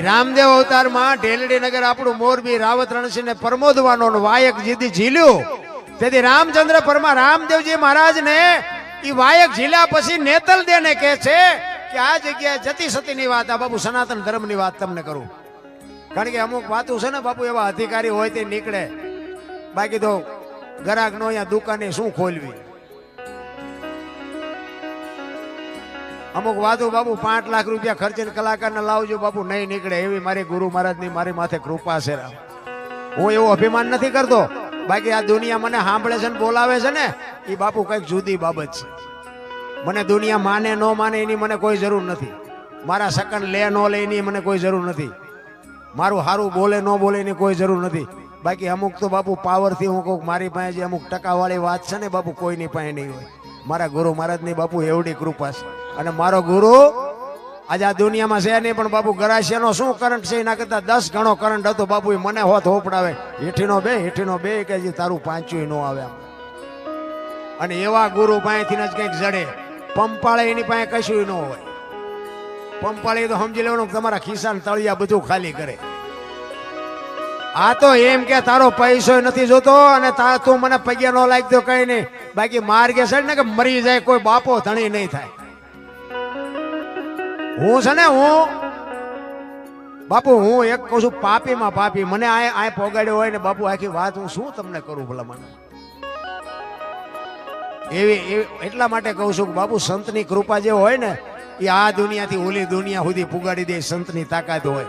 રામદેવ અવતારમાં ઢેલડી નગર આપણું મોરબી રાવત રણસિંહ ને પ્રમોદવાનો વાયક જીદી ઝીલ્યું. તેથી રામચંદ્ર પરમા રામદેવજી મહારાજ ને ઈ વાયક ઝીલ્યા પછી નેતલ દેને કહે છે કે આ જગ્યાએ જતી સતીની વાત, આ બાપુ સનાતન ધર્મની વાત તમને કરું. કારણ કે અમુક વાતો છે ને બાપુ એવા અધિકારી હોય તે નીકળે, બાકી તો ગરાક નો અહીંયા દુકાને શું ખોલવી. અમુક વાતો બાપુ 5 લાખ રૂપિયા ખર્ચીને કલાકારને લાવજો બાપુ નહીં નીકળે, એવી મારી ગુરુ મહારાજની મારી માથે કૃપા છે. હું એવું અભિમાન નથી કરતો, બાકી આ દુનિયા મને સાંભળે છે ને બોલાવે છે ને એ બાપુ કઈક જુદી બાબત છે. મને દુનિયા માને ન માને એની મને કોઈ જરૂર નથી, મારા સકન લે ન લે એની મને કોઈ જરૂર નથી, મારું સારું બોલે ન બોલે એની કોઈ જરૂર નથી. બાકી અમુક તો બાપુ પાવરથી હું કહું, મારી પાસે જે અમુક ટકાવાળી વાત છે ને બાપુ કોઈની પાસે નહીં હોય. મારા ગુરુ મહારાજની બાપુ એવડી કૃપા છે. અને મારો ગુરુ આજે આ દુનિયામાં છે નહીં, પણ બાપુ ગરાસિયાનો શું કરંટ છે એના કરતા 10 ગણો કરંટ હતો બાપુ. મને હોત હોપડાવે, હેઠીનો બે કે તારું પાંચું ન આવે. અને એવા ગુરુ પાસેથી જ કંઈક જડે. પંપાળે એની પાસે કશું ન હોય. પંપાળે તો સમજી લેવાનું તમારા ખિસ્સાને તળિયા બધું ખાલી કરે. આ તો એમ કે તારો પૈસો નથી જોતો અને તું મને પગે ન લાગતો કઈ નહીં, બાકી માર્ગે છે ને કે મરી જાય કોઈ બાપો ધણી નહીં થાય. હું છે ને બાપુ હું એક કહું છું, પાપીમાં પાપી. મને આ પોગાડ્યો હોય ને બાપુ આખી વાત હું શું તમને કરું ભલા મને. એવી એટલા માટે કહું છું કે બાપુ સંતની કૃપા જે હોય ને એ આ દુનિયાથી ઓલી દુનિયા સુધી પુગાડી દે. સંતની તાકાત હોય.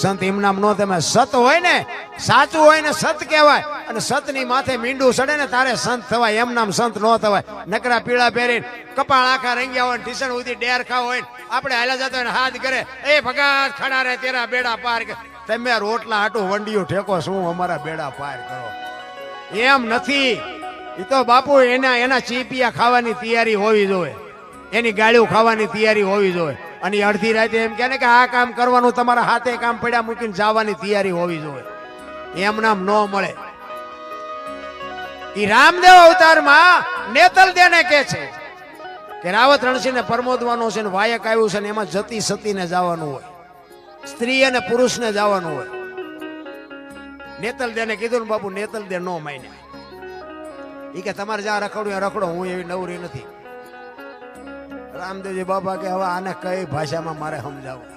સંત એમ નામ નો તમે સત હોય ને, સાચું હોય ને સત કહેવાય. અને સતની માથે મીંડું સડે ને તારે સંત થવાય, એમ નામ સંત નો થવાય. નકરા પીળા પહેરીને કપાળ આખા રંગ્યા હોય, ટીશન ઉધી ડેર ખાવ હોય, આપણે હાલા જતો હોય હાથ કરે એ ભગાત ખડા રે તેરા બેડા પાર. તમે રોટલા હાટું વંડિયું ઠેકો શું અમારા બેડા પાર કરો? એમ નથી. એ તો બાપુ એના ચીપિયા ખાવાની તૈયારી હોવી જોઈએ, એની ગાળ્યું ખાવાની તૈયારી હોવી જોઈએ. અને અડધી રાતે એમ કે ને કે આ કામ કરવાનું, તમારા હાથે કામ પડ્યા મૂકીને જવાની તૈયારી હોવી જોઈએ. એમ નામ ન મળે. ઈ રામદેવ અવતારમાં નેતલ દેને કે છે કે રાવત રણસિંહ ને પરમોદવાનો છે ને વાયક આવ્યું છે ને એમાં જતી સતીને જવાનું હોય, સ્ત્રી અને પુરુષને જવાનું હોય. નેતલ દેને કીધું ને બાપુ નેતલ દે નો માન્યા. ઈ કે તમારે જ્યાં રખડું રખડો, હું એવી નવરી નથી. રામદેવજી બાપા કે હવે આને કઈ ભાષામાં મારે સમજાવું?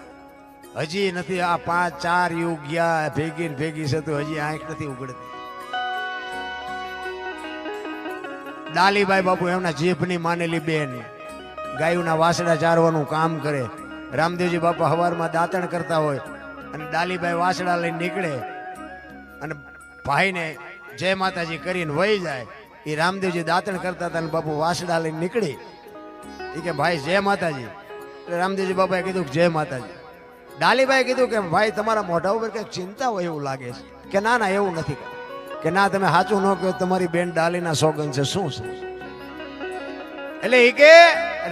હજી નથી. આ 5-4 યુગ ગયા ભેગી છે તો હજી આંખ નથી ઉગડતી. ડાલીબાઈ બાપુ એમના જીભની માનેલી બેન, ગાયોના વાસડા ચારવાનું કામ કરે. રામદેવજી બાપા હવારમાં દાંતણ કરતા હોય અને ડાલીબાઈ વાસડા લઈને નીકળે અને ભાઈને જય માતાજી કરીને વહી જાય. એ રામદેવજી દાંતણ કરતા હતા અને બાપુ વાસડા લઈને નીકળી. એ કે ભાઈ જય માતાજી. રામદેવજી બાપાએ કીધું કે જય માતાજી. ડાલીબાઈ કીધું કે ભાઈ તમારા મોઢા ઉપર કઈક ચિંતા હોય એવું લાગે છે. કે ના ના એવું નથી. કે ના તમે સાચું ન કહો, તમારી બેન ડાલીના સોગન છે. શું છે? એટલે એ કે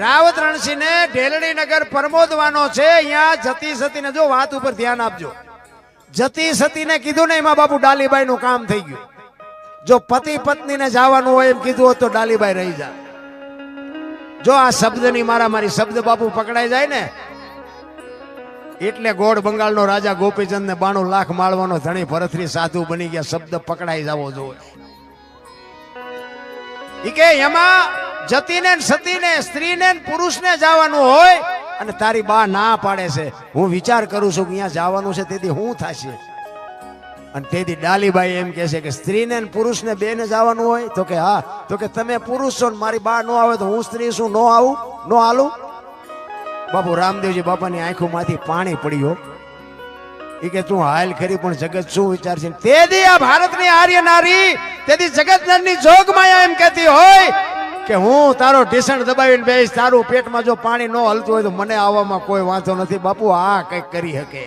રાવત રણસિંહ ને ઢેલડી નગર પ્રમોદવાનો છે. અહીંયા જતી સતીને જો વાત ઉપર ધ્યાન આપજો. જતી સતીને કીધું ને એમાં બાપુ ડાલીબાઈ નું કામ થઈ ગયું. જો પતિ પત્નીને જવાનું હોય એમ કીધું હોત તો ડાલીબાઈ રહી જાય. જો આ શબ્દની મારી શબ્દ બાપુ પકડાઈ જાય ને એટલે ગોળ બંગાળનો રાજા ગોપીચંદ ને 92 લાખ માળવાનો ધણી ભરતરી સાધુ બની ગયા. શબ્દ પકડાઈ જવો જોઈએ. કે એમાં જતીને સતીને સ્ત્રીને પુરુષને જવાનું હોય અને તારી બા ના પાડે છે. હું વિચાર કરું છું કે અહીંયા જવાનું છે તેથી શું થશે? અને તેથી ડાલીબાઈ એમ કે છે કે સ્ત્રીને પુરુષને બેને જવાનું હોય તો કે હા. તો કે તમે પુરુષ છો ને મારી બા નો આવે તો હું સ્ત્રી શું નો આવું? નો હાલું? બાપુ રામદેવજી બાપાની આંખોમાંથી પાણી પડ્યો. એ કે તું હાલ ખરી પણ જગત શું વિચાર છે? તેથી આ ભારતની આર્ય નારી, તેથી જગતની જોગ માયા એમ કહેતી હોય કે હું તારો ઢીસણ દબાવીને બેસ, તારું પેટમાં જો પાણી ન હલતું હોય તો મને આવવામાં કોઈ વાંધો નથી. બાપુ આ કઈક કરી શકે.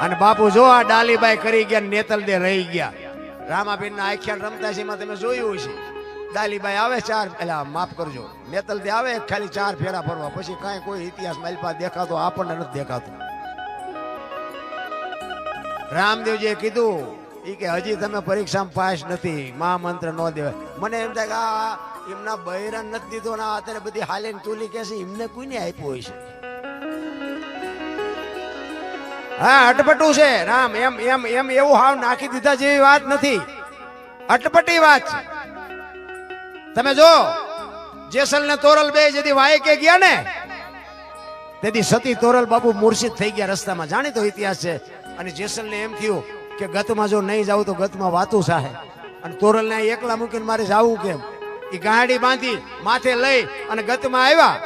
અને બાપુ જો આ ડાલીબાઈ કરી ગયા, નેતલ દે રહી ગયા. રામાબેન ના આખ્યાન રમતા છે એમાં તમે જોયું છે. ડાલીબાઈ આવે 4 માફ કરજો, નેતલ દે આવે ખાલી 4 ફેરા ફરવા, પછી કાંઈ કોઈ ઇતિહાસ માલપા દેખાતો આપણને નથી દેખાતો. રામદેવજીએ કીધું એ કે હજી તમે પરીક્ષામાં પાસ નથી, મહામંત્ર ન દેવાય. મને એમ થાય કે આ એમના બૈરાન નથી દીધો ને અત્યારે બધી હાલે તુલી કે છે એમને કોઈને આપ્યો હોય છે. હા અટપટું છે રામ, એમ એમ એમ એવું હાવ નાખી દીધા જેવી વાત નથી, અટપટી વાત છે. તમે જો જેસલ ને તોરલ બે જેથી વાય કે ગયા ને તેથી સતી તોરલ બાપુ મૂર્છિત થઈ ગયા રસ્તામાં, જાણીતો ઇતિહાસ છે. અને જેસલ ને એમ થયું કે ગતમાં જો નહીં જાવ તો ગતમાં વાતું સાહે, અને તોરલ ને એકલા મૂકીને મારે જાવું કેમ? એ ગાડી બાંધી માથે લઈ અને ગતમાં આવ્યા.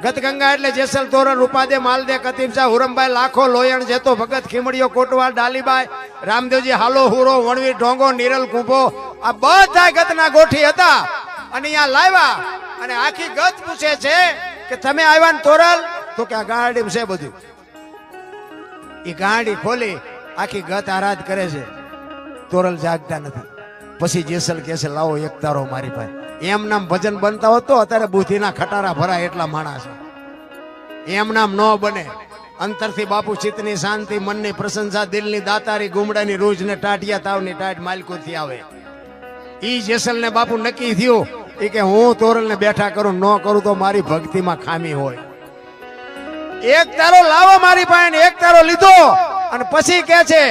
ગત ગંગા એટલે જેસલ તોરલ રૂપાદે માલદે કતીબ શાહ હુરમભાઈ લાખો લોયણ જેતો ભગત ખીમડીયો કોટવાલ ડાલીબાઈ રામદેવજી હાલો હુરો વણવીર ઢોંગો નીરલ કુંભો આ બધા ગતના ગોઠી હતા. અને અહીંયા લાવ્યા અને આખી ગત પૂછે છે કે તમે આવ્યા ને તોરલ? તો કે આ ગાડી છે બધું. એ ગાડી ખોલી આખી ગત આરાધ કરે છે, તોરલ જાગતા નથી. પછી જેસલ કહે છે લાવો એક તારો મારી પાસે. એમ નામ ભજન બનતા હોત તો અત્યારે બુદ્ધિના ખટારા ભરાય એટલા માણસ. એમ નામ ન બને. અંતરથી બાપુ ચિત્તની શાંતિ, મનની પ્રશંસા, દિલની દાતારી, ગુમડાની રૂજ ને ટાટિયા તાવની ટાટ માલકોથી આવે. ઈ જેસલ ને બાપુ નક્કી થયું એ કે હું તોરલ ને બેઠા કરું, ન કરું તો મારી ભક્તિમાં ખામી હોય. એક તારો લાવો મારી પાસે. એક તારો લીધો અને પછી કે છે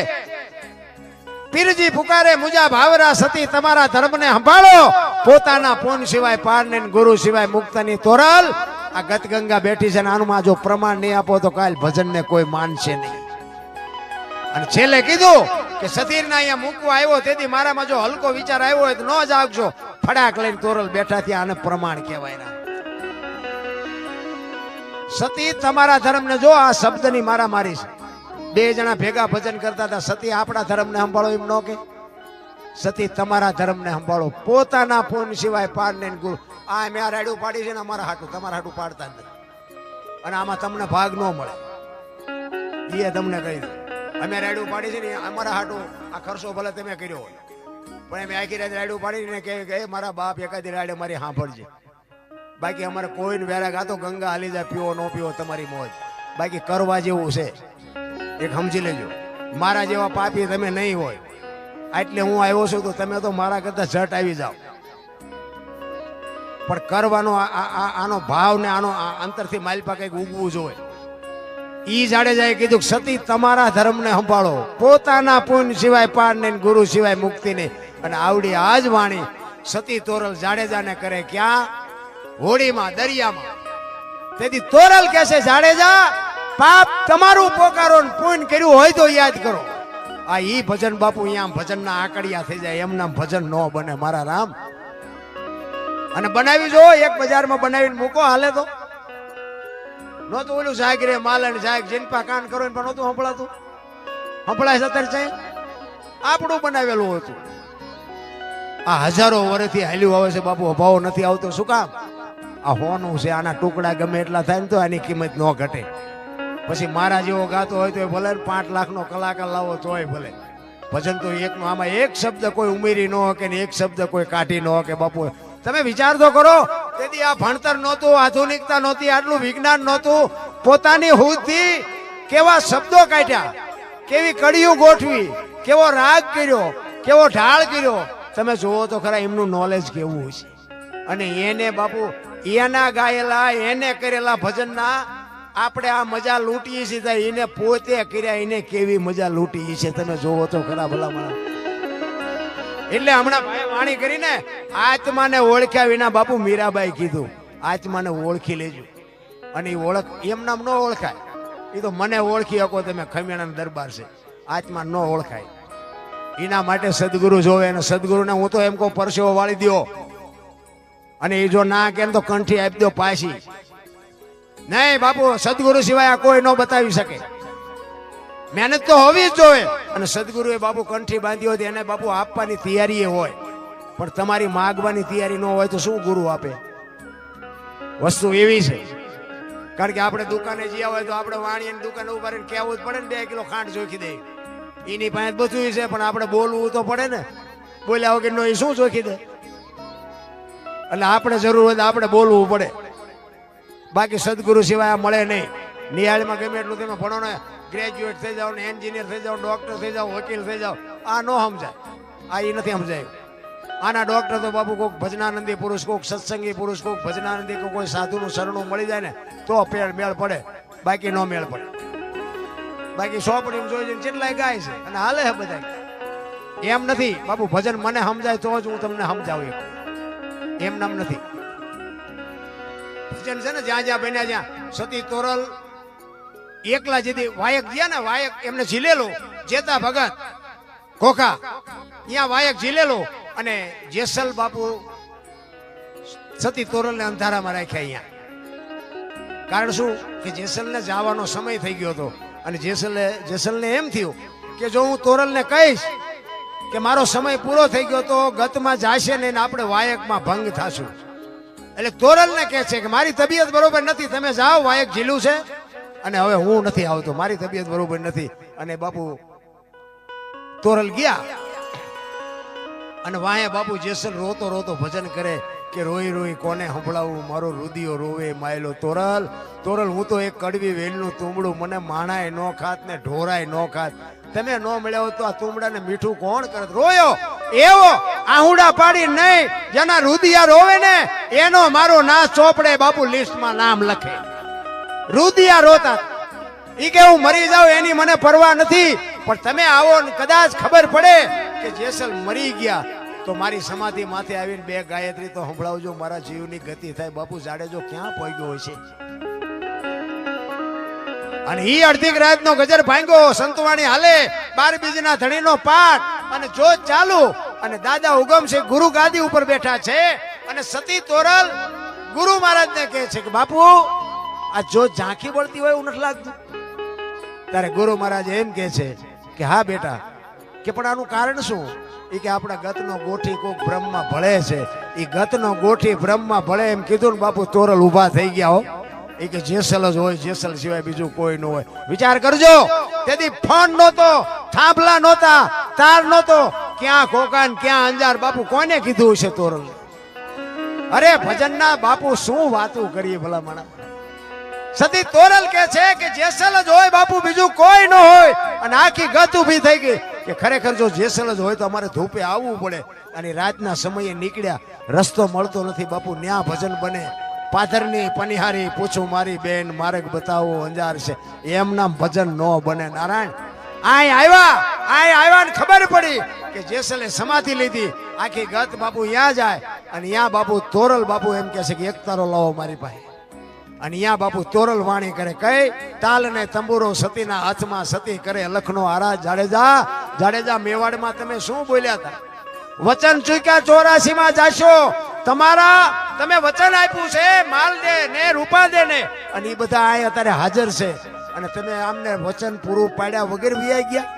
પીરજી પુકારે મુજા ભાવરા સતી તમારા ધર્મને સંભાળો, પોતાના પોન સિવાય પારને ગુરુ સિવાય મુક્તની તોરલ. આ ગત ગંગા બેઠી છે ને આનું જો પ્રમાણ નહીં આપો તો કાલ ભજન ને કોઈ માનશે નહીં. અને છેલ્લે કીધું કે સતીર ના અહીંયા મૂકવા આવ્યો તેથી મારામાં જો હલકો વિચાર આવ્યો હોય તો ન જાગજો. ફડાક લઈને તોરલ બેઠા થયા, આને પ્રમાણ કહેવાય. સતી તમારા ધર્મ ને જો આ શબ્દની મારા મારી છે. બે જણા ભેગા ભજન કરતા હતા. સતી આપણા ધર્મ ને સંભાળો એમ ન કે, સતી તમારા ધર્મ ને સંભાળો, પોતાના ફોન સિવાય પાર ને ગુરુ. આ મેં આ રાડ્યું પાડી છે ને અમારા હાટું, તમારા હાટું પાડતા જ નથી. અને આમાં તમને ભાગ ન મળે એ તમને કહી દઉં. અમે રાડ્યું પાડી છે ને અમારા હાટું આ ખર્ચો ભલે તમે કર્યો હોય, પણ અમે આખી રાત રાડ્યું પાડીને કે મારા બાપ એકાદી રાડે મારી સાંભળજે. બાકી અમારે કોઈને વેરાગ આ તો ગંગા હાલી જાય, પીવો ન પીવો તમારી મોજ. બાકી કરવા જેવું છે એક સમજી લેજો. મારા જેવા પાપી તમે નહીં હોય એટલે હું આવ્યો છું તો તમે તો મારા કરતા ઝટ આવી જાઓ. પણ કરવાનો આનો ભાવ ને આનો અંતરથી માલપા કઈક ઉગવું જોઈએ. ઈ જાડેજાએ કીધું સતી તમારા ધર્મ ને સંભાળો, પોતાના પુણ્ય સિવાય પાર ને ગુરુ સિવાય મુક્તિ નહીં. અને આવડી આજ વાણી સતી તોરલ જાડેજાને કરે ક્યાં? હોડીમાં, દરિયામાં. તેથી તોરલ કહે છે જાડેજા પાપ તમારું પોકારો ને પુણ્ય કર્યું હોય તો યાદ કરો. આ ઈ ભજન બાપુ અહીંયા ભજનના આકડિયા થઈ જાય, એમના ભજન ન બને મારા રામ. અને બનાવી જો એક બજારમાં બનાવીને મૂકો હાલે તો નહોતું ઓલું જાગ રે માલણ જાગ જીનપા કાન કરો પણ નહોતું સંભળાતું. સંભળાય છે અત્યારે સાહેબ આપણું બનાવેલું હતું. આ હજારો વર્ષથી હાલ્યું આવે છે બાપુ, અભાવ નથી આવતો. શું કામ? આ હોનું છે, આના ટુકડા ગમે એટલા થાય ને તો આની કિંમત ન ઘટે. પછી મારા જેવો ગાતો હોય તો ભલે 5 લાખનો કલાકાર લાવો તોય ભલે. ભજન તો એકનો, આમાં એક શબ્દ કોઈ ઉમેરી ન હોય કે એક શબ્દ કોઈ કાઢી ન હોય કે બાપુ. તમે વિચાર તો કરો, તેથી આ ભણતર નહોતું, આધુનિકતા નહોતી, આટલું વિજ્ઞાન નહોતું. પોતાની હુદથી કેવા શબ્દો કાઢ્યા, કેવી કડીઓ ગોઠવી, કેવો રાગ કર્યો, કેવો ઢાળ કર્યો. તમે જુઓ તો ખરા એમનું નોલેજ કેવું છે. અને એને બાપુ એના ગાયેલા એને કરેલા ભજનના આપણે આ મજા લૂંટીએ છીએ. એને પોતે કર્યા એને કેવી મજા લૂંટી છે તમે જોવો તો ખરા ભલા. એટલે હમણાં ભાઈ વાણી કરીને આત્માને ઓળખ્યા વિના બાપુ મીરાબાઈ કીધું આત્માને ઓળખી લેજો. અને એ ઓળખ એમ નામ ન ઓળખાય. એ તો મને ઓળખી શકો તમે, ખમેણાનો દરબાર છે. આત્મા ન ઓળખાય. એના માટે સદગુરુ જોવે. અને સદગુરુને હું તો એમ કહું પરસેવો વાળી દો. અને એ જો ના કેમ તો કંઠી આપી દો પાછી. નહીં બાપુ, સદગુરુ સિવાય કોઈ ન બતાવી શકે. મહેનત તો હોવી જ જોઈએ. અને સદગુરુએ બાપુ કંઠી બાંધી હોય એને બાપુ આપવાની તૈયારી હોય, પણ તમારી માગવાની તૈયારી ન હોય તો શું ગુરુ આપે? વસ્તુ એવી છે. કારણ કે આપણે દુકાને જ્યાં હોય તો આપણે વાણીની દુકાને ઉભા રહીને કહેવું જ પડે ને 2 કિલો ખાંડ જોખી દે. એની પાસે બધું છે પણ આપણે બોલવું તો પડે ને. બોલ્યા વગર નો એ શું જોખી દે? એટલે આપણે જરૂર હોય તો આપણે બોલવું પડે. બાકી સદગુરુ સિવાય મળે નહીં. નિહાળમાં ગમે એટલું તમે ભણો ને, ગ્રેજ્યુએટ થઈ જાઓ ને, એન્જિનિયર થઈ જાઓ, ડોક્ટર થઈ જાઓ, વકીલ થઈ જાઓ, આ ન સમજાય. આ એ નથી સમજાય. આના ડોક્ટર તો બાપુ કોઈક ભજનાનંદી પુરુષ, કોઈક સત્સંગી પુરુષ, કોઈક ભજનાનંદી, કોઈ સાધુનું શરણું મળી જાય ને તો મેળ પડે, બાકી ન મેળ પડે. બાકી સોપડીમાં જોઈ જોઈને કેટલાય ગાય છે અને હાલે છે બધા. એમ નથી બાપુ, ભજન મને સમજાય તો જ હું તમને સમજાવું. એમ નામ નથી ભજન છે ને જ્યાં જ્યાં બન્યા, જ્યાં સતી તોરલ એકલા જેથી વાયક ગયા ને, વાયક એમને ઝીલેલો, જેતા ભગત ખોખા અહીંયા વાયક ઝીલેલો, અને જેસલ બાપુ સતી તોરલ ને અંધારામાં રાખ્યા અહીંયા. કારણ શું કે જેસલ ને જવાનો સમય થઈ ગયો હતો, અને જેસલ ને એમ થયું કે જો હું તોરલ ને કહીશ કે મારો સમય પૂરો થઈ ગયો તો ગતમાં જાશે ને આપણે વાયકમાં ભંગ થાશું. એટલે તોરલ ને કહે છે કે મારી તબિયત બરોબર નથી, તમે જાઓ, વાયક ઝીલું છે અને હવે હું નથી આવતો, મારી તબિયત બરોબર નથી. અને બાપુ તોરલ ગયા અને વાહે બાપુ જેસલ રોતો રોતો ભજન કરે કે રોઈ રોઈ કોને સંભળાવું, મારો રુદિયો રોવે માયલો તોરલ. તોરલ હું તો એક કડવી વેલનું તુંબડું, મને માણાય નો ખાત ને ઢોરાય નો ખાત, તમે નો મળ્યા તો આ તુંબડાને મીઠું કોણ કરત. રોયો એવો આહુડા પાડી નહીં, જેના રુદિયા રોવે ને એનો મારો નાશ ચોપડે બાપુ લિસ્ટમાં નામ લખે. રુદિયા રોતા ઈ કે હું મરી જાઉં એની મને પરવા નથી, પણ તમે આવો ને કદાચ ખબર પડે કે જેસલ મરી ગયા તો મારી સમાધિ માથે આવીને 2 ગાયત્રી તો સંભળાવજો, મારા જીવની ગતિ થાય. બાપુ જાડેજો ક્યાં પહોંચ્યો હોય છે? અને ઈ અડધી રાતનો ગજર ભાંગ્યો, સંતવાણી હાલે, 12 બીજના ધણીનો પાઠ અને જોત ચાલુ, અને દાદા ઉગમ છે ગુરુ ગાદી ઉપર બેઠા છે, અને સતી તોરલ ગુરુ મહારાજને કહે છે કે બાપુ આ જોત ઝાંખી બળતી હોય એવું નથી લાગતું? ત્યારે ગુરુ મહારાજ એમ કહે છે કે હા બેટા, કે પણ આનું કારણ શું? એ કે આપણા ગતનો ગોઠી કોક બ્રહ્મમાં ભળે છે, એ ગતનો ગોઠી બ્રહ્મમાં ભળે એમ કીધું ને બાપુ તોરલ ઉભા થઈ ગયા હો. એ કે જેસલ જ હોય, જેસલ સિવાય બીજું કોઈ ન હોય. વિચાર કરજો, તેથી ફોન નહોતો, થાંભલા નહોતા, તાર નહોતો, ક્યાં કોકાન ક્યાં અંજાર. બાપુ કોને કીધું હશે તોરલ? અરે ભજનના બાપુ શું વાતું કરીએ ભલા માણા. સતી તોરલ કે છે કે જેસલ જ હોય બાપુ, બીજું કોઈ ન હોય. અને આખી ગત ઉભી થઈ ગઈ કે ખરેખર જો જેસલ જ હોય તો અમારે ધૂપે આવવું પડે. અને રાતના સમયે નીકળ્યા, રસ્તો મળતો નથી બાપુ, ન્યા ભજન બને. પાથરની પનિહારી પૂછું મારી બેન, માર્ગ બતાવો અંજાર છે, એમ નામ ભજન નો બને. નારાયણ આય આવ્યા ને ખબર પડી કે જેસલે સમાધિ લીધી. આખી ગત બાપુ ત્યાં જાય અને ત્યાં બાપુ તોરલ બાપુ એમ કહે છે કે એક તારો લાવો મારી પાસે. અને અહીંયા બાપુ તોરલ વાણી કરે, કઈ તાલ ને તંબુરો સતીના હાથમાં, સતી કરે લખનો આરાજ. જાડેજા મેવાડમાં તમે શું બોલ્યા હતા? વચન ચૂક્યા 84 માં જાશો, તમે વચન આપ્યું છે માલ દે ને રૂપા દે ને, અને એ બધા આ અત્યારે હાજર છે, અને તમે આમને વચન પૂરું પાડ્યા વગર વિયાઈ ગયા.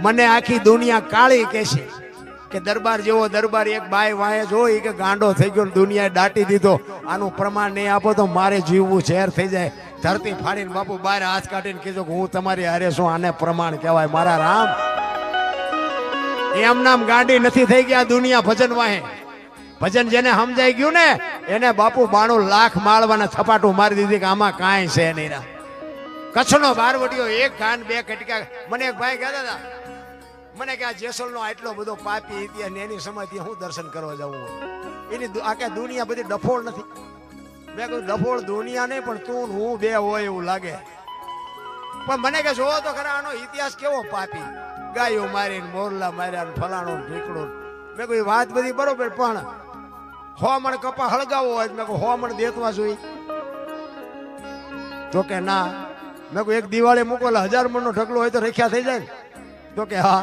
મને આખી દુનિયા કાળી કહેશે કે દરબાર જેવો દરબાર એક બાય વાય જોઈ કે ગાંડો થઈ ગયો, દુનિયાએ દાટી દીધો. આનું પ્રમાણ નહીં આપો તો મારે જીવવું ઝેર થઈ જાય. ધરતી ફાડીને બાપુ બહાર હાથ કાઢીને કીધું કે હું તમારી હારે શું, આને પ્રમાણ કહેવાય? મારા રામ એમ નામ ગાંડી નથી થઈ ગયા દુનિયા ભજન વાહે. ભજન જેને સમજાઈ ગયું ને એને બાપુ 92 લાખ માળવાના થપાટું મારી દીધી કે આમાં કાંઈ છે નહીં. કચ્છનો બારવટીયો 1 કાન 2 કટકા. મને એક ભાઈ કહેતા હતા, મને કે આ જેસલનો આટલો બધો પાપી ઇતિહાસ ને એની સમાધિ હું દર્શન કરવા જવું હોય? એની આખા દુનિયા બધી ડફોળ નથી. મેં કહ્યું ડફોળ દુનિયા નહીં, પણ તું હું 2 હોય એવું લાગે. પણ મને કે જોવો તો ખરા આનો ઇતિહાસ કેવો પાપી, ગાયો મારીને મોરલા માર્યા ને ફલાણો ઢીકડો. મેં કહ્યું વાત બધી બરોબર, પણ 100 મણ કપા હળગાવો હોય મેં કહું 100 મણ દેતવા જોઈએ? તો કે ના. મેં કહું એક દિવાળી મૂકો 1000 મણનો ઢગલો હોય તો રખ્યા થઈ જાય ને? તો કે હા.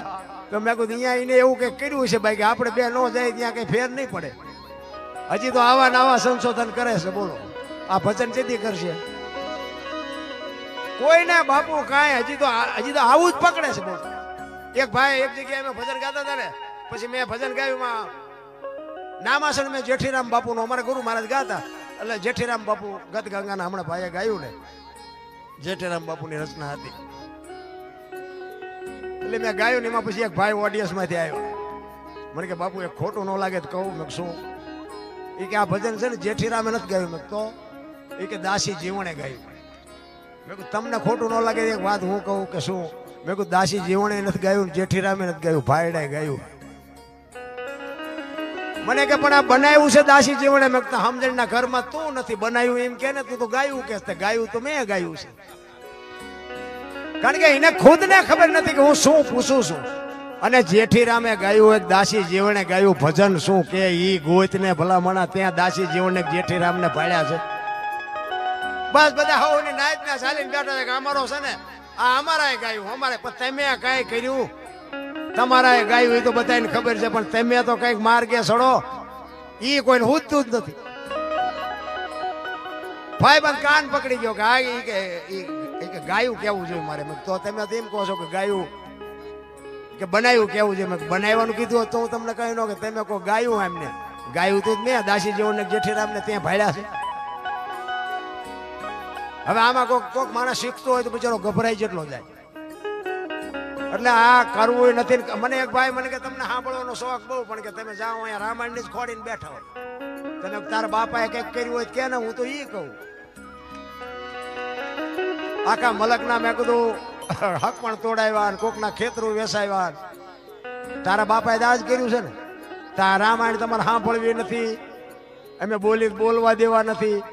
તો મેં કહું અહીંયા એને એવું કંઈક કર્યું છે ભાઈ કે આપણે 2 ન જાય ત્યાં કંઈ ફેર નહીં પડે. હજી તો આવા નવા સંશોધન કરે છે. બોલો આ ભજન જેથી કરશે કોઈને બાપુ કાંઈ, હજી તો આવું જ પકડે છે. બોલો એક ભાઈ એક જગ્યાએ મેં ભજન ગાતા હતા ને, પછી મેં ભજન ગાયું નામાસણ મેં જેઠીરામ બાપુનું, અમારા ગુરુ મહારાજ ગાતા, એટલે જેઠીરામ બાપુ ગત ગંગાના હમણાં ભાઈએ ગાયું ને, જેઠીરામ બાપુની રચના હતી. એટલે મેં ગાયું ને એમાં પછી એક ભાઈ ઓડિયન્સ માંથી આવ્યો, મને કે બાપુ એક ખોટું ન લાગે તો કહું. મેં શું? એ કે આ ભજન છે ને જેઠીરામે નથી ગાયું. મેં તો એ કે દાસી જીવણે ગાયું. મેં કહું તમને ખોટું ન લાગે એક વાત હું કહું કે શું? મેં કહું દાસી જીવણે નથી ગાયું, જેઠીરામે નથી ગાયું, ભાઈડાએ ગાયું. મને કે પણ આ બનાવ્યું છે દાસી જીવણે. મેં સમજણના ઘરમાં તું નથી બનાવ્યું એમ કે ને, તું તો ગાયું કે ગાયું તો મેં ગાયું છે. કારણ કે એને ખુદને ખબર નથી કે હું શું પૂછું છું. અને જેઠી રામે ગાયું એક દાસી જીવણે ગાયું ભજન શું કે ઈ ગોતને ભલામણા ત્યાં દાસી જીવણે જેઠી રામને ભાળ્યા છે. બસ બધા હોની નાયત ના ચાલીને બેઠા છે કે અમારો છે ને આ અમારાએ ગાયું અમારે, પણ તમે કાંઈ કર્યું? તમારાએ ગાયું એ તો બધાને ખબર છે, પણ તમે તો કઈક માર્ગે સડો ઈ કોઈને હુજતું જ નથી. ભાઈ બંધ કાન પકડી ગયો કે આ કે ગાયું કેવું જોઈએ મારે. તો તમે તો એમ કહો છો કે ગાયું કે બનાવ્યું કેવું છે. મેં બનાવવાનું કીધું તો હું તમને કહી ન કે તમે કહો ગાયું. એમને ગાયું તો મેં દાસી જેવું જેઠીરામને ત્યાં ભાડ્યા છે. હવે આમાં કોઈક માણસ શીખતો હોય તો બિચારો ગભરાઈ જેટલો જાય. એટલે આ કરવું નથી. મને એક ભાઈ મને કે તમને સાંભળવાનો શોખ બહુ, પણ કે તમે જાઓ અહીંયા રામાયણ ની જ ખોડીને બેઠા હોય. તમે તારા બાપાએ કંઈક કર્યું હોય કે ને હું તો ઈ કહું. આખા મલકના મેં કીધું હક પણ તોડાવ્યા, કોકના ખેતરું વેસાવ્યા. તારા બાપાએ દાજ કર્યું છે ને. તારા રામાયણ તમારે સાંભળવી નથી, અમે બોલવા દેવા નથી.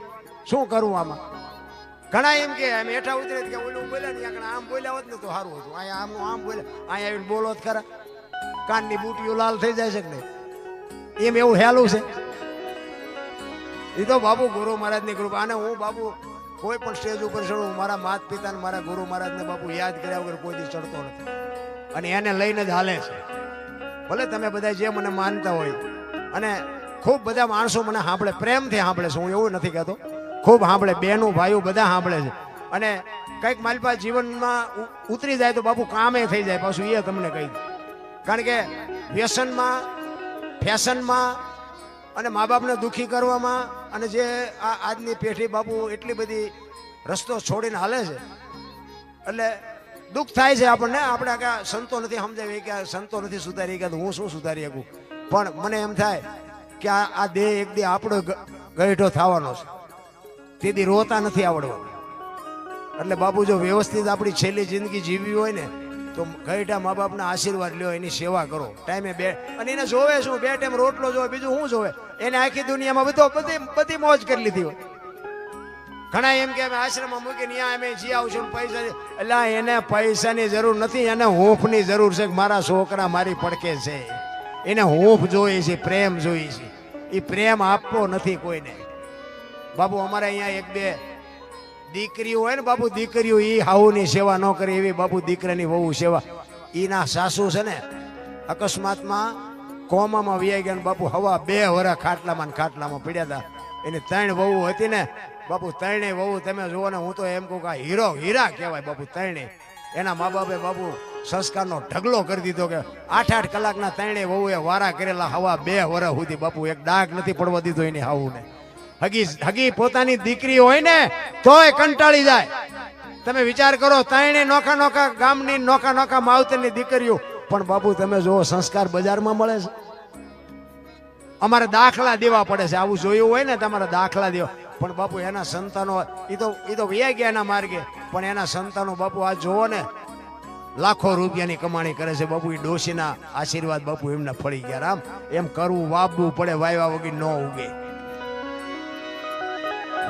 શું કરવું આમાં? ઘણા એમ કે અમે હેઠા ઉતરે કે ઓલું બોલ્યા ને આગળ આમ બોલ્યા હોત ને તો સારું હતું. અહીંયા આમનું આમ બોલ્યા, અહીંયા આવીને બોલો જ ખરા. કાનની બુટીઓ લાલ થઈ જાય છે કે નહીં? એમ એવું હેલું છે. એ તો બાબુ ગુરુ મહારાજની કૃપા. અને હું બાબુ કોઈ પણ સ્ટેજ ઉપર ચડું, મારા માત પિતા ને મારા ગુરુ મહારાજને બાબુ યાદ કર્યા વગર કોઈ દી ચડતો નથી. અને એને લઈને જ હાલે છે. ભલે તમે બધા જે મને માનતા હોય, અને ખૂબ બધા માણસો મને સાંભળે, પ્રેમથી સાંભળે છે. હું એવું નથી કહેતો, ખૂબ સાંભળે, બહેનો ભાઈઓ બધા સાંભળે છે. અને કંઈક મારી પાસે જીવનમાં ઉતરી જાય તો બાપુ કામે થઈ જાય પાછું, એ તમને કહી દઉં. કારણ કે વ્યસનમાં, ફેશનમાં અને મા બાપને દુઃખી કરવામાં, અને જે આ આજની પેઢી બાપુ એટલી બધી રસ્તો છોડીને હાલે છે, એટલે દુઃખ થાય છે આપણને. આપણે કે સંતો નથી સમજાવી કે સંતો નથી સુધારી કે હું શું સુધારી શકું. પણ મને એમ થાય કે આ દેહ એક દી આપણો ગઈઢો થવાનો છે. તેથી રોતા નથી આવડવાનું. એટલે બાપુ જો વ્યવસ્થિત આપણી છેલ્લી જિંદગી જીવવી હોય ને તો ગઈઢા મા બાપના આશીર્વાદ લ્યો, એની સેવા કરો ટાઈમે બે. અને એને જોવે શું? 2 ટાઈમ રોટલો જોવે, બીજું શું જોવે? એને આખી દુનિયામાં બધી મોજ કરી લીધી હોય. ઘણા એમ કે અમે આશ્રમમાં મૂકીને ત્યાં અમે જી આવશું પૈસા. એટલે એને પૈસાની જરૂર નથી, એને હૂંફની જરૂર છે. મારા છોકરા મારી પડકે છે, એને હૂંફ જોઈએ છે, પ્રેમ જોઈએ છે. એ પ્રેમ આપવો નથી કોઈને. બાપુ અમારે અહીંયા 1-2 દીકરીઓ હોય ને બાપુ, દીકરીઓ એ હાઉની સેવા ન કરે એવી બાપુ દીકરાની વહુ સેવા. એના સાસુ છે ને અકસ્માતમાં કોમામાં વ્યાઈ ગયા બાપુ. હવા 2 વર્ષ ખાટલામાં પડ્યા હતા. એની 3 વહુ હતી ને બાપુ. 3 વહુ તમે જુઓ ને, હું તો એમ કહું કે હીરા કહેવાય બાપુ 3. એના મા બાપે બાપુ સંસ્કારનો ઢગલો કરી દીધો કે 8-8 કલાકના 3 વહુએ વારા કરેલા. હવા 2 વર્ષ સુધી બાપુ એક ડાઘ નથી પડવા દીધો એની હાઉને. હગી પોતાની દીકરી હોય ને તોય કંટાળી જાય. તમે વિચાર કરો, 3 નોખા ગામની નોખા માવતરની દીકરીઓ. પણ બાપુ તમે જો સંસ્કાર બજારમાં મળે છે. અમારે દાખલા દેવા પડે છે. આવું જોયું હોય ને તમારે દાખલા દેવા. પણ બાપુ એના સંતાનો એ તો વ્યા ગયા એના માર્ગે, પણ એના સંતાનો બાપુ આ જોવો ને લાખો રૂપિયાની કમાણી કરે છે બાપુ. એ ડોશીના આશીર્વાદ બાપુ એમને ફળી ગયા. રામ એમ કરવું, વાવવું પડે, વાવ્યા વગર ન ઉગે.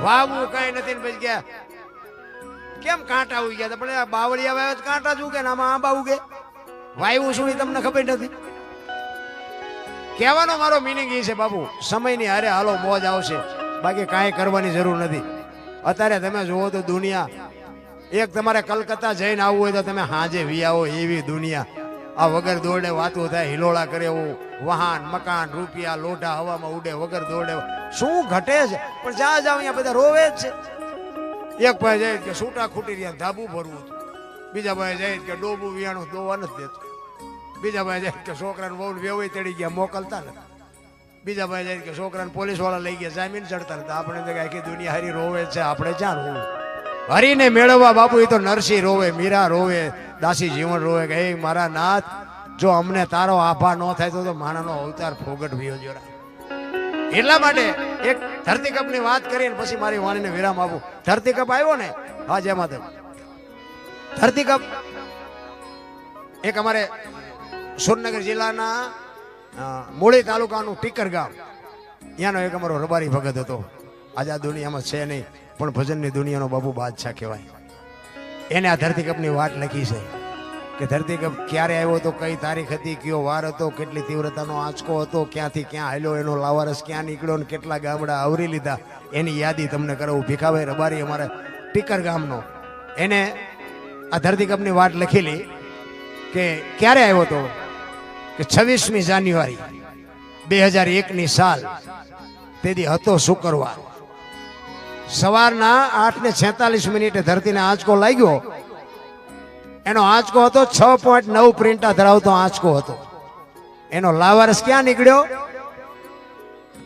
વાવવું કઈ નથી ને પછી ગયા કેમ કાંટા ઉગી ગયા? પણ બાવળિયા વાવ્યા કાંટા જ ઉગે ને આમાં આંબા ઉગે. વાયવું શું એ તમને ખબર નથી. કહેવાનો મારો મિનિંગ એ છે બાપુ, સમયની હારે હાલો, મોજ આવશે. બાકી કાંઈ કરવાની જરૂર નથી. અત્યારે તમે જુઓ તો દુનિયા, એક તમારે કલકત્તા જઈને આવવું હોય તો તમે હાજે વી આવો એવી દુનિયા. આ વગર દોડે વાતો થાય, હિલોળા કરે એવું. વાહન, મકાન, રૂપિયા, લોઢા હવામાં ઉડે વગર દોડે. શું ઘટે છે? પણ જ્યાં જાવ અહીંયા બધા રોવે જ છે. એક ભાઈ જાય કે છૂટા ખૂટી રહ્યા ધાબુ ભરવું હતું. બીજા ભાઈ જાય કે ડોબું વિયાણું દોવા નથી દેતું. બીજા ભાઈ જાય કે છોકરાને બહુ વેવાઈ ચડી ગયા મોકલતા નથી. બીજા ભાઈ જાય કે છોકરાને પોલીસ વાળા લઈ ગયા જામીન ચડતા નથી. આપણે આખી દુનિયા હરી રોવે છે, આપણે ક્યાં રોવું? હરીને મેળવવા બાપુ એ તો નરસિંહ રોવે, મીરા રોવે, દાસી જીવન રોવે કે હે મારા નાથ, જો અમને તારો આભા ન થાય તો માણાનો અવતાર ફોગટ ભીયો જોરા. એટલા માટે એક ધરતીકપની વાત કરીને પછી મારી વાણીને વિરામ આપું. ધરતીકપ આવ્યો ને, હા જેમાં ધરતીકપ એક અમારે સુરનગર જિલ્લાના મૂળી તાલુકાનું ટીકર ગામ, ત્યાંનો એક અમારો રબારી ભગત હતો. આજે આ દુનિયામાં છે નહીં, પણ ભજનની દુનિયાનો બાપુ બાદશાહ કહેવાય. એને આ ધરતીકપની વાત લખી છે કે ધરતીકપ ક્યારે આવ્યો હતો, કઈ તારીખ હતી, કયો વાર હતો, કેટલી તીવ્રતાનો આંચકો હતો, ક્યાંથી ક્યાં હાલ્યો, એનો લાવારસ ક્યાં નીકળ્યો અને કેટલા ગામડા આવરી લીધા, એની યાદી તમને કરાવું. ભીખાભાઈ રબારી અમારા ટીકર ગામનો, એને આ ધરતીકપની વાત લખેલી કે ક્યારે આવ્યો હતો કે 26મી જાન્યુઆરી 2001ની સાલ, તેથી હતો શુક્રવાર, સવારના 8:46 ધરતીને આંચકો લાગ્યો. એનો આંચકો હતો 6.9 પ્રિન્ટા ધરાવતો આંચકો હતો. એનો લાવારસ ક્યાં નીકળ્યો?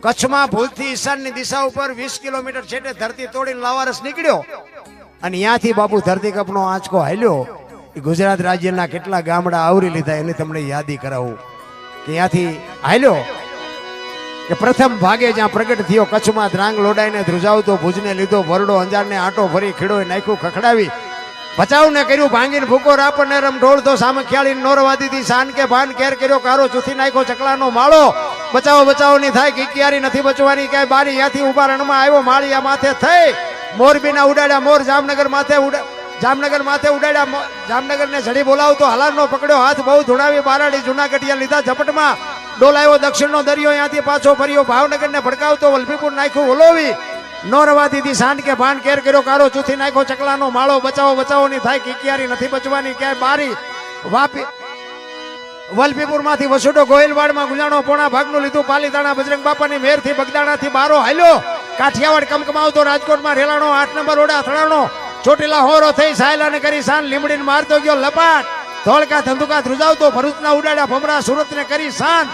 કચ્છમાં ભૂલથી ઈશાનની દિશા ઉપર 20 કિલોમીટર છેટે ધરતી તોડીને લાવારસ નીકળ્યો અને ત્યાંથી બાપુ ધરતીકપનો આંચકો હાલ્યો. એ ગુજરાત રાજ્યના કેટલા ગામડા આવરી લીધા એની તમને યાદી કરાવું કે ત્યાંથી હાલ્યો કે પ્રથમ ભાગે જ્યાં પ્રગટ થયો કચ્છમાં ધ્રાંગ લોડાઈને ધ્રુજાવતો, ભુજને લીધો ભરડો, અંજારને આંટો ભરી ખીડોય નાખ્યું ખખડાવી, બચાવને કર્યું ભાંગીને ભૂકો રાપને રમ ઢોળતો, સામે ખ્યાળીને નોરવાદી થી શાન કે ભાન કેર કર્યો, કારો ચૂથી નાખ્યો ચકલાનો માળો, બચાવો બચાવો ની થાય કિકિયારી નથી બચવાની ક્યાંય બારી, યાથી ઉભા રણમાં આવ્યો માળિયા માથે થઈ, મોરબીના ઉડાડ્યા મોર, જામનગર માથે ઉડાડ્યા, જામનગર ને ઝડી બોલાવતો હલારનો પકડ્યો હાથ, બહુ ધુણાવી બારાડી, જુનાગઢિયા લીધા ઝપટમાં, ડોલાયો દક્ષિણનો દરિયો, ત્યાંથી પાછો ફર્યો, ભાવનગર ને ભડકાવતો વલભીપુર નાખ્યું ઓલોવી, નોરવાદી શાન કે ભાન કેર કર્યો, કારો ચૂથી નાખ્યો ચકલાનો માળો, બચાવો બચાવો ની થાય કિકિયારી નથી બચવાની ક્યાંય બારી, વાપી વલભીપુર માંથી વસુડો ગોહિલવાડમાં ગુજાણો, પોણા ભાગનું લીધું, પાલીતાણા બજરંગ બાપાની મેર થી બગદાણાથી બારો હાલ્યો, કાઠિયાવાડ કમકમાવતો, રાજકોટમાં રેલાણો, 8 નંબર ઓડા અથડાણો, ચોટીલા હોરો થઈ સાયલાને કરી શાન, લીમડીને મારતો ગયો લપાટ, ધોળકા ધંધુકા ધ્રુજાવતો, ભરૂચના ઉડાડ્યા ભમરા, સુરતને કરી શાન,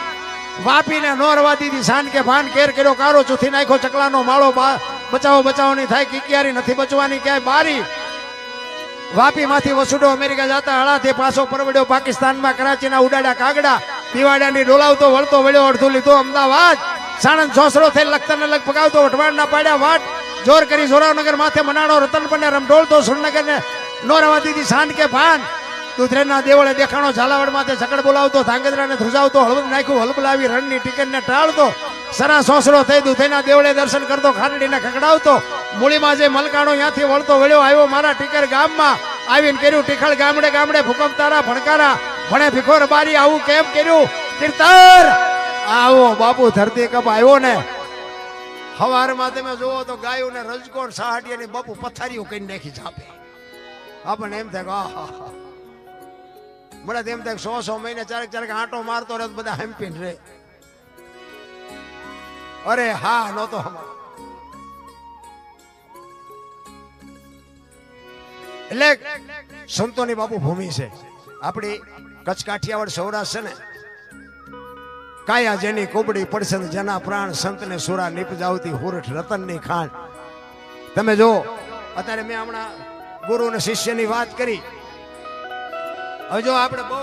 વાપીને નોરવાદી શાન કે ભાન કેર કર્યો, કારો ચૂથી નાખ્યો ચકલાનો માળો, બચાવો બચાવો ની થાય કિકિયારી નથી બચવાની ક્યાંય બારી, વાપી માંથી વસુડો અમેરિકા જતા હળાથી પાછો પરવડ્યો, પાકિસ્તાનમાં કરાચીના ઉડાડ્યા કાગડા, દિવાડાની ડોલાવતો વળતો વળ્યો, અડધું લીધો અમદાવાદ, સાણંદ સોસરો થઈ લખતરને લગ પગાવતો, વઢવાડના પાડ્યા વાટ, જોર કરી જોરાવનગર માથે મનાણો, રતનપરને રમઢોળતો, સુરનગરને નોરવાદી શાન કે ભાન, દુધરેના દેવળે દેખાણો, ઝાલાવાડ માથે ઝકડ બોલાવતો, ધાંગધ્રાને ધ્રુજાવતો, હળવદ નાખ્યું હલબલાવી, રણની ટિકિટને ટાળતો, સરા સોસરો થઈ દુધેના દેવળે દર્શન કરતો, ખાંડડીને ખકડાવતો, મૂળીમાં જે મલકાણો ત્યાંથી વળતો વળ્યો આવ્યો મારા ટીકર ગામમાં, આવીને કર્યું ટીખળ ગામડે ગામડે ભૂકંપ તારા ભણકારા, ભણે ભીખોર બારી, આવું કેમ કર્યું કીર્તર, આવો બાપુ ધરતીકપ આવ્યો ને. હવારમાં તમે જોવો તો ગાયો ને રજકોટ સહાટીયાની બાપુ પથારીઓ કઈ નાખી છાપે, આપણને એમ થાય આહા, મને એમ થાય 100 મહિને ચારેક આંટો મારતો રહે બધા હેમ્પીન રે. અરે હા નહોતો એટલે સંતોની બાપુ ભૂમિ છે આપણી કચ્છ કાઠિયાવાડ સૌરાષ્ટ્ર છે ને. કાયા જેની કોબડી પડસન જના પ્રાણ, સંતને સુરા નીપજાવતી હુરઠ રતનની ખાણ. તમે જો અત્યારે મેં હમણાં ગુરુ અને શિષ્યની વાત કરી. હવે જો આપણે બહુ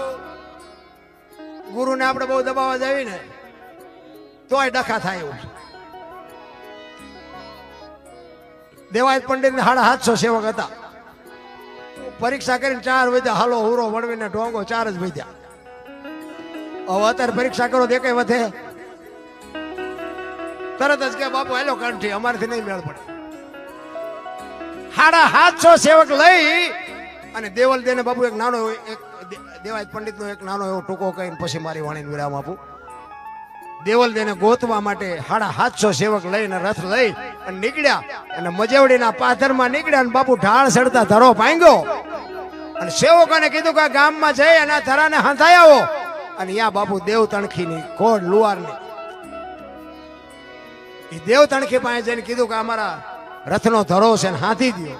ગુરુને આપણે બહુ દબાવવા જાવી ને તોય ડખા થાય એવું. દેવાયત પંડિત ને 750 સેવક હતા, પરીક્ષા કરીને 4 વધ્યા, હાલો હુરો વળવીને ઢોંગો 4 જ વધ્યા. હવે અત્યારે પરીક્ષા કરો દેખાય વધે તરત જ કે બાપુ હેલો કંઠી અમારથી નહીં મેળ પડે. 750 સેવક લઈ અને દેવલ દેને બાપુ એક નાનો એક દેવાયત પંડિત નો એક નાનો એવો ટૂંકો કહીને પછી મારી વાણીને વિરામ આપું. દેવલ દેને ગોતવા માટે 750 સેવક લઈને રથ લઈ અને નીકળ્યા અને મજેવડીના પાથરમાં નીકળ્યા અને બાપુ ઢાળ ચડતા ધરો ભાંગ્યો અને સેવકોને કીધું કે ગામમાં જઈ અને ધરાને હંધાઈ આવો. અને યા બાપુ દેવ તણખીની કોડ લુવારની એ દેવ તણખી પાસે જઈને કીધું કે અમારા રથનો ધરો છે ને હાથી દો.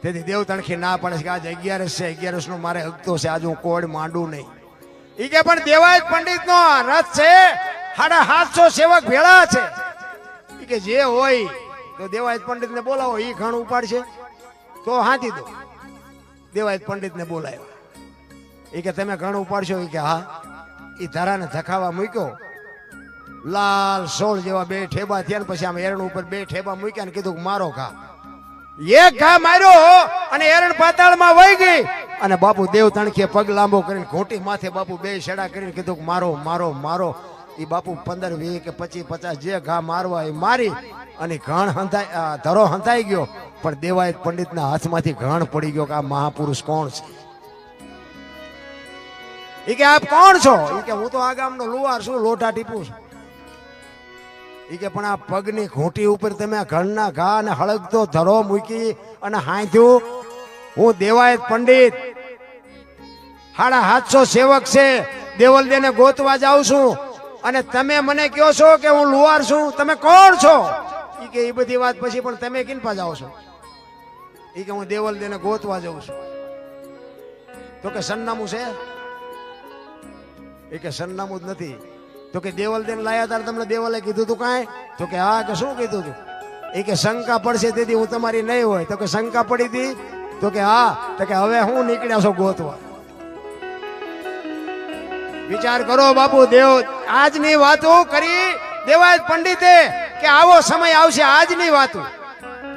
તેથી દેવ તણખી ના પડે છે કે આજ 11 છે, 11 નું મારે હકતો છે, આજ હું કોડ માંડું નહીં. ઈ કે પણ દેવાયત પંડિત નો રથ છે, 750 સેવક ભેળા છે. ઈ કે જે હોય તો દેવાયત પંડિત ને બોલાવો, ઈ ઘણ ઉપાડશે તો હાથી દો. દેવાયત પંડિત ને બોલાવ્યો. ઈ કે તમે ઘણ ઉપાડશો? ઈ કે હા. ઈ ધરાને ધખાવા મૂક્યો, લાલ 16 જેવા 2 ઠેબા થયા ને પછી આમ એરણ ઉપર 2 ઠેબા મૂક્યા ને કીધું મારો ઘા. એક ઘા માર્યો અને એરણ પાતાળમાં વહી ગઈ અને બાપુ દેવ તણખીએ પગ લાંબો કરીને ઘોટી માથે બાપુ 2 છેડા કરીને કીધું મારો મારો મારો. એ બાપુ 15 20 કે 25 50 જે ઘા મારવા એ મારી અને ઘણ હંતાઈ ધરો હંતાઈ ગયો, પણ દેવાયત પંડિતના હાથમાંથી ઘણ પડી ગયો કે આ મહાપુરુષ કોણ છે. એ કે આપ કોણ છો? એ કે હું તો આ ગામનો લુવાર છું, લોઢા ટીપું છું. એ કે પણ આ પગની ઘૂંટી ઉપર તમે ઘરના ઘા અને હળગતો ધરો મૂકી અને હાંધ્યું. હું દેવાયત પંડિત 750 સેવક છે, દેવલદેને ગોતવા જાઉં છું અને તમે મને કહો છો કે હું લુવાર છું. તમે કોણ છો? એ કે એ બધી વાત પછી, પણ તમે કિનપા જાઓ છો? એ કે હું દેવલદેને ગોતવા જાઉં છું. તો કે સરનામું છે? એ કે સરનામું જ નથી. તો કે દેવલદેને લાયા તાર તમને દેવલે કીધું તું કાંઈ? તો કે હા. કે શું કીધું તું? એ કે શંકા પડશે તેથી હું તમારી નહીં હોય. તો કે શંકા પડી હતી? તો કે હા. તો કે હવે હું નીકળ્યા છો ગોતવા. વિચાર કરો બાપુ, દેવ આજની વાતો કરી દેવાયત પંડિતે કે આવો સમય આવશે. આજની વાતો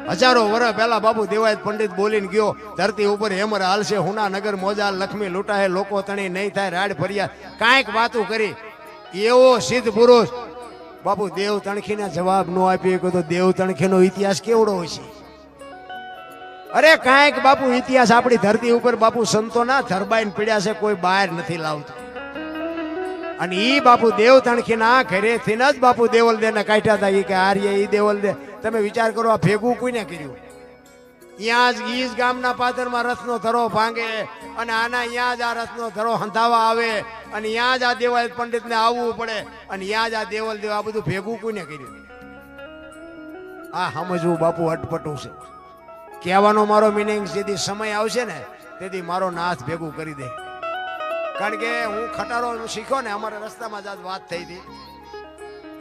હજારો વર્ષ પહેલા બાપુ દેવાયત પંડિત બોલીને ગયો, ધરતી ઉપર હેમર હાલશે, હુના નગર મોજા લક્ષ્મી લૂંટાહે, લોકો તણી નહીં થાય રાડ ફરિયાદ. કાંઈક વાતો કરી. એવો સિદ્ધ પુરુષ બાપુ દેવ તણખીને જવાબ ન આપી તો દેવ તણખીનો ઇતિહાસ કેવડો હોય છે? અરે કાંઈક બાપુ ઇતિહાસ આપણી ધરતી ઉપર બાપુ સંતોના ધરબાઈને પીડ્યા છે, કોઈ બહાર નથી લાવતું. અને ઈ બાપુ દેવ તણખીના ઘરેથી જ બાપુ દેવલદેને કાઢ્યા હતા. ઈ કે આર્ય ઈ દેવલદે. તમે વિચાર કરો, આ ભેગું કોઈને કર્યું? ત્યાં જ ઈ જ ગામના પાદરમાં રથનો ધરો ભાંગે અને આના અહીંયા જ આ રથનો ધરો હંધાવા આવે અને ત્યાં જ આ દેવાયત પંડિતને આવવું પડે અને ત્યાં જ આ દેવલદેવ. આ બધું ભેગું કોઈને કર્યું? આ સમજવું બાપુ અટપટું છે. કહેવાનો મારો મિનિંગ જેથી સમય આવશે ને તેથી મારો નાથ ભેગું કરી દે. કારણ કે હું ખટારો શીખ્યો ને, અમારા રસ્તામાં જ વાત થઈ હતી.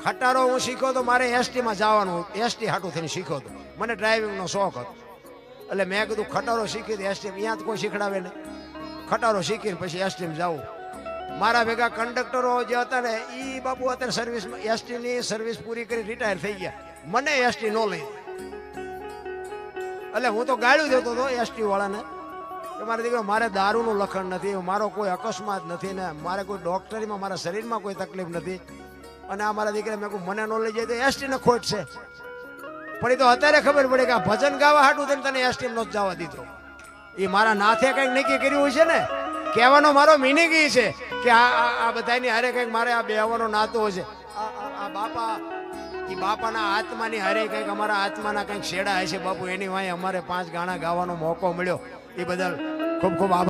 ખટારો હું શીખ્યો તો મારે એસટીમાં જવાનું, એસટી હાટું થઈને શીખ્યો હતો. મને ડ્રાઇવિંગનો શોખ હતો એટલે મેં કીધું ખટારો શીખી તો એસટી અહીંયા તો કોઈ શીખડાવે ને. ખટારો શીખીને પછી એસટીમાં જાઉં. મારા ભેગા કંડક્ટરો જે હતા ને એ બાપુ અત્યારે સર્વિસમાં એસટીની સર્વિસ પૂરી કરી રિટાયર થઈ ગયા. મને એસટી ન લઈ એટલે હું તો ગાળ્યું દેતો હતો એસટી વાળાને કે મારા દીકરો મારે દારૂનું લખણ નથી, મારો કોઈ અકસ્માત નથી ને મારે કોઈ ડોક્ટરીમાં મારા શરીરમાં કોઈ તકલીફ નથી. અને આ મારા દીકરા મેં કહું મને ન લઈ જાય તો એસટીને ખોટ છે. પણ એ તો અત્યારે ખબર પડે કે આ ભજન ગાવા હાટું થઈને તને એસટીમાં નથી જવા દીધો. એ મારા નાથે કંઈક નક્કી કર્યું હોય છે ને. કહેવાનો મારો મિનિંગ એ છે કે આ બધાની હારે કંઈક મારે આ બેહવાનો નાતો હોય છે. આ બાપા એ બાપાના આત્માની હારે કંઈક અમારા આત્માના કંઈક છેડા હશે બાપુ. એની વાંહે અમારે 5 ગાણા ગાવાનો મોકો મળ્યો. એ બદલ ખૂબ ખૂબ આભાર.